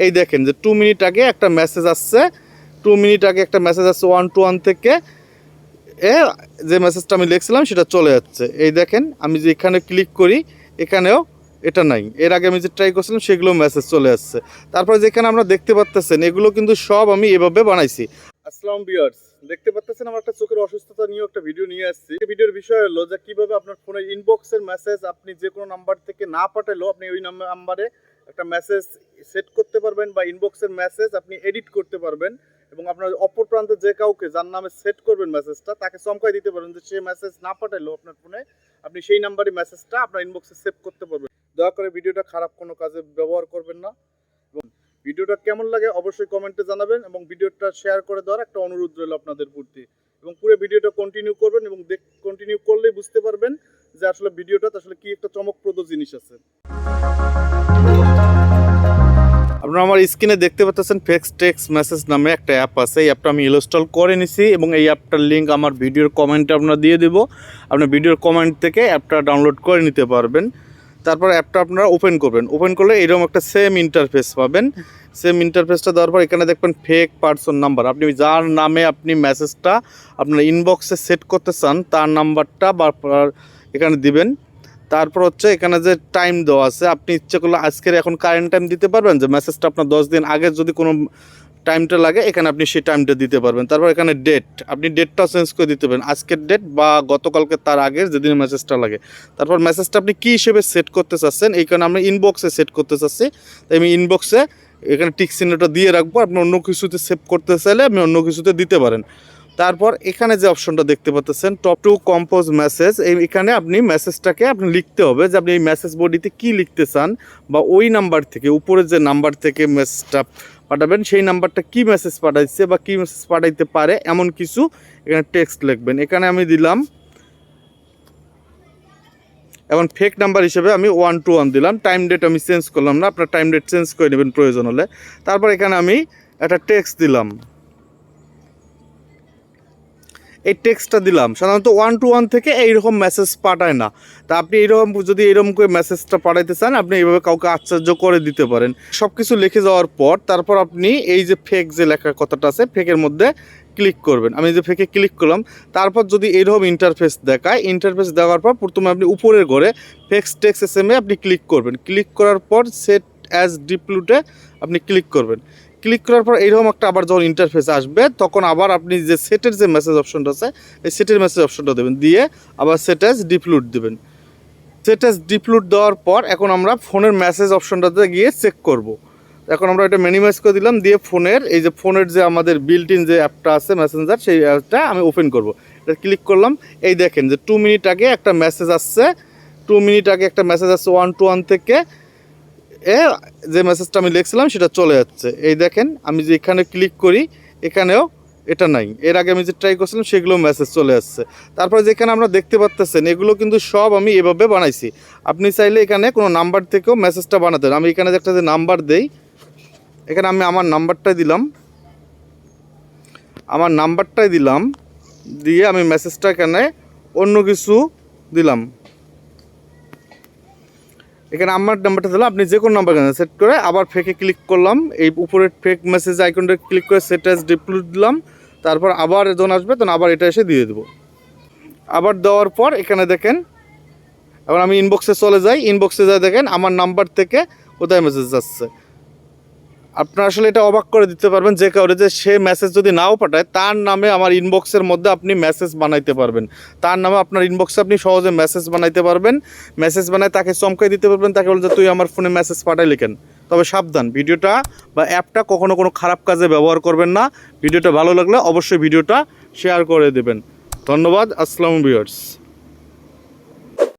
এই দেখেন যে 2 মিনিট আগে একটা মেসেজ আসছে, 2 মিনিট আগে একটা মেসেজ আসছে 121 থেকে, যে মেসেজটা আমি লিখছিলাম সেটা চলে যাচ্ছে। এই দেখেন আমি যে এখানে ক্লিক করি, এখানেও এটা নাই। এর আগে আমি যে ট্রাই করছিলাম সেগুলো মেসেজ চলে আসছে। তারপরে যেখানে আমরা দেখতে পাচ্তেছেন এগুলো কিন্তু সব আমি এভাবে বানাইছি। আসসালামু ভিউয়ার্স, দেখতে পাচ্ছেন আমার একটা চোখের অসুস্থতা নিয়ে একটা ভিডিও নিয়ে আসছি। এই ভিডিওর বিষয় হলো যে কিভাবে আপনার ফোনের ইনবক্সের মেসেজ আপনি যে কোনো নাম্বার থেকে না পাঠালেও আপনি ওই নাম্বারে একটা মেসেজ সেট করতে পারবেন, বা ইনবক্সের মেসেজ আপনি এডিট করতে পারবেন, এবং আপনার অপর প্রান্তে যে কাউকে যার নামে সেট করবেন মেসেজটা তাকে চমকাই দিতে পারবেন যে সে মেসেজ না পাঠালেও আপনার ফোনে আপনি সেই নাম্বারে মেসেজটা আপনার ইনবক্সে সেভ করতে পারবেন। দয়া করে ভিডিওটা খারাপ কোনো কাজে ব্যবহার করবেন না, এবং ভিডিওটা কেমন লাগে অবশ্যই কমেন্টে জানাবেন, এবং ভিডিওটা শেয়ার করে দেওয়ার একটা অনুরোধ রইল আপনাদের প্রতি, এবং পুরো ভিডিওটা কন্টিনিউ করবেন, এবং কন্টিনিউ করলেই বুঝতে পারবেন যে আসলে ভিডিওটাতে আসলে কি একটা চমকপ্রদ জিনিস আছে। আপনারা আমার স্ক্রিনে দেখতে পাচ্ছেন ফেক SMS নামে একটা অ্যাপ আছে। এই অ্যাপটা আমি ইনস্টল করে নিছি, এবং এই অ্যাপটার লিঙ্ক আমার ভিডিওর কমেন্টে আপনারা দিয়ে দেবো। আপনার ভিডিওর কমেন্ট থেকে অ্যাপটা ডাউনলোড করে নিতে পারবেন। তারপর অ্যাপটা আপনারা ওপেন করবেন। ওপেন করলে এরকম একটা সেম ইন্টারফেস পাবেন। সেম ইন্টারফেসটা দেওয়ার পর এখানে দেখবেন ফেক পারসন নাম্বার। আপনি যার নামে আপনি মেসেজটা আপনার ইনবক্সে সেট করতে চান তার নাম্বারটা বা এখানে দিবেন। তারপর হচ্ছে এখানে যে টাইম দেওয়া আছে, আপনি ইচ্ছে করলে আজকের এখন কারেন্ট টাইম দিতে পারবেন, যে মেসেজটা আপনার 10 দিন আগে যদি কোনো টাইমটা লাগে এখানে আপনি সেই টাইমটা দিতে পারবেন। তারপর এখানে ডেট, আপনি ডেটটাও চেঞ্জ করে দিতে পারেন, আজকের ডেট বা গতকালকে তার আগের যেদিন মেসেজটা লাগে। তারপর মেসেজটা আপনি কী হিসেবে সেট করতে চাচ্ছেন, এই কারণে আমরা ইনবক্সে সেট করতে চাচ্ছি, তাই আমি ইনবক্সে এখানে টিক চিহ্নটা দিয়ে রাখবো। আপনি অন্য কিছুতে সেভ করতে চাইলে আপনি অন্য কিছুতে দিতে পারেন। তারপর এখানে যে অপশনটা দেখতে পাচ্ছেন টপ টু কম্পোজ মেসেজ, এখানে আপনি মেসেজটাকে আপনি লিখতে হবে যে আপনি এই মেসেজ বডিতে কী লিখতে চান, বা ওই নাম্বার থেকে উপরে যে নাম্বার থেকে মেসেজটা পাঠাবেন সেই নাম্বারটা কী মেসেজ পাঠাইছে বা কী মেসেজ পাঠাইতে পারে এমন কিছু এখানে টেক্সট লিখবেন। এখানে আমি দিলাম, এখন ফেক নাম্বার হিসেবে আমি 121 দিলাম। টাইম ডেট আমি চেঞ্জ করলাম না, আপনার টাইম ডেট চেঞ্জ করে নেবেন প্রয়োজন হলে। তারপর এখানে আমি একটা টেক্সট দিলাম, এই টেক্সটটা দিলাম। সাধারণত 121 থেকে এইরকম মেসেজ পাঠায় না, তা আপনি এইরকম যদি এইরকম করে মেসেজটা পাঠাইতে চান আপনি এইভাবে কাউকে আশ্চর্য করে দিতে পারেন। সব কিছু লিখে যাওয়ার পর তারপর আপনি এই যে ফেক যে লেখার কথাটা আছে ফেকের মধ্যে ক্লিক করবেন। আমি যে ফেকে ক্লিক করলাম, তারপর যদি এইরকম ইন্টারফেস দেখায়, ইন্টারফেস দেওয়ার পর প্রথমে আপনি উপরের ঘরে ফেক SMS আপনি ক্লিক করবেন। ক্লিক করার পর সেট অ্যাজ ডিপ্লুটে আপনি ক্লিক করবেন। ক্লিক করার পর এইরকম একটা আবার যখন ইন্টারফেস আসবে তখন আবার আপনি যে সেটের যে মেসেজ অপশনটা আছে এই সেটের মেসেজ অপশনটা দেবেন, দিয়ে আবার সেট অ্যাজ ডিপ্লুট দেবেন। সেট অ্যাজ ডিপ্লুট দেওয়ার পর এখন আমরা ফোনের মেসেজ অপশনটাতে গিয়ে চেক করব। এখন আমরা এটা মিনিমাইজ করে দিলাম, দিয়ে ফোনের এই যে ফোনের যে আমাদের বিল্ট ইন যে অ্যাপটা আছে মেসেঞ্জার, সেই অ্যাপটা আমি ওপেন করব। এটা ক্লিক করলাম, এই দেখেন যে 2 মিনিট আগে একটা মেসেজ আসছে, 2 মিনিট আগে একটা মেসেজ আসছে 121 থেকে, যে মেসেজটা আমি লিখছিলাম সেটা চলে যাচ্ছে। এই দেখেন আমি যে এখানে ক্লিক করি এখানেও এটা নাই। এর আগে আমি যে ট্রাই করছিলাম সেগুলো মেসেজ চলে আসছে। তারপরে যেখানে আমরা দেখতে পাচ্তেছেন এগুলো কিন্তু সব আমি এভাবে বানাইছি। আপনি চাইলে এখানে কোনো নাম্বার থেকেও মেসেজটা বানাতে পারেন। আমি এখানে একটা যে নাম্বার দেই, এখানে আমি আমার নাম্বারটাই দিলাম, দিয়ে আমি মেসেজটা এখানে অন্য কিছু দিলাম। এখানে আমার নাম্বারটা দিলাম, আপনি যে কোনো নাম্বার সেট করে আবার ফেকে ক্লিক করলাম, এই উপরের ফেক মেসেজ আইকনটা ক্লিক করে সেট অ্যাজ ডিপ্লুট দিলাম। তারপর আবার যখন আসবে তখন আবার এটা এসে দিয়ে দেবো। আবার দেওয়ার পর এখানে দেখেন এবার আমি ইনবক্সে চলে যাই, ইনবক্সে যাই দেখেন আমার নাম্বার থেকে কোথায় মেসেজ যাচ্ছে। আপনারা আসলে এটা অবাক করে দিতে পারবেন যে কাউরে, যে সে মেসেজ যদি নাও পাঠায় তার নামে আমার ইনবক্সের মধ্যে আপনি মেসেজ বানাইতে পারবেন। তার নামে আপনার ইনবক্সে আপনি সহজে মেসেজ বানাইতে পারবেন। মেসেজ বানায় তাকে চমকাই দিতে পারবেন, তাকে বলছে তুই আমার ফোনে মেসেজ পাঠাই লিখেন। তবে সাবধান, ভিডিওটা বা অ্যাপটা কখনো কোনো খারাপ কাজে ব্যবহার করবেন না। ভিডিওটা ভালো লাগলে অবশ্যই ভিডিওটা শেয়ার করে দেবেন। ধন্যবাদ। আসসালামু ভিউয়ার্স।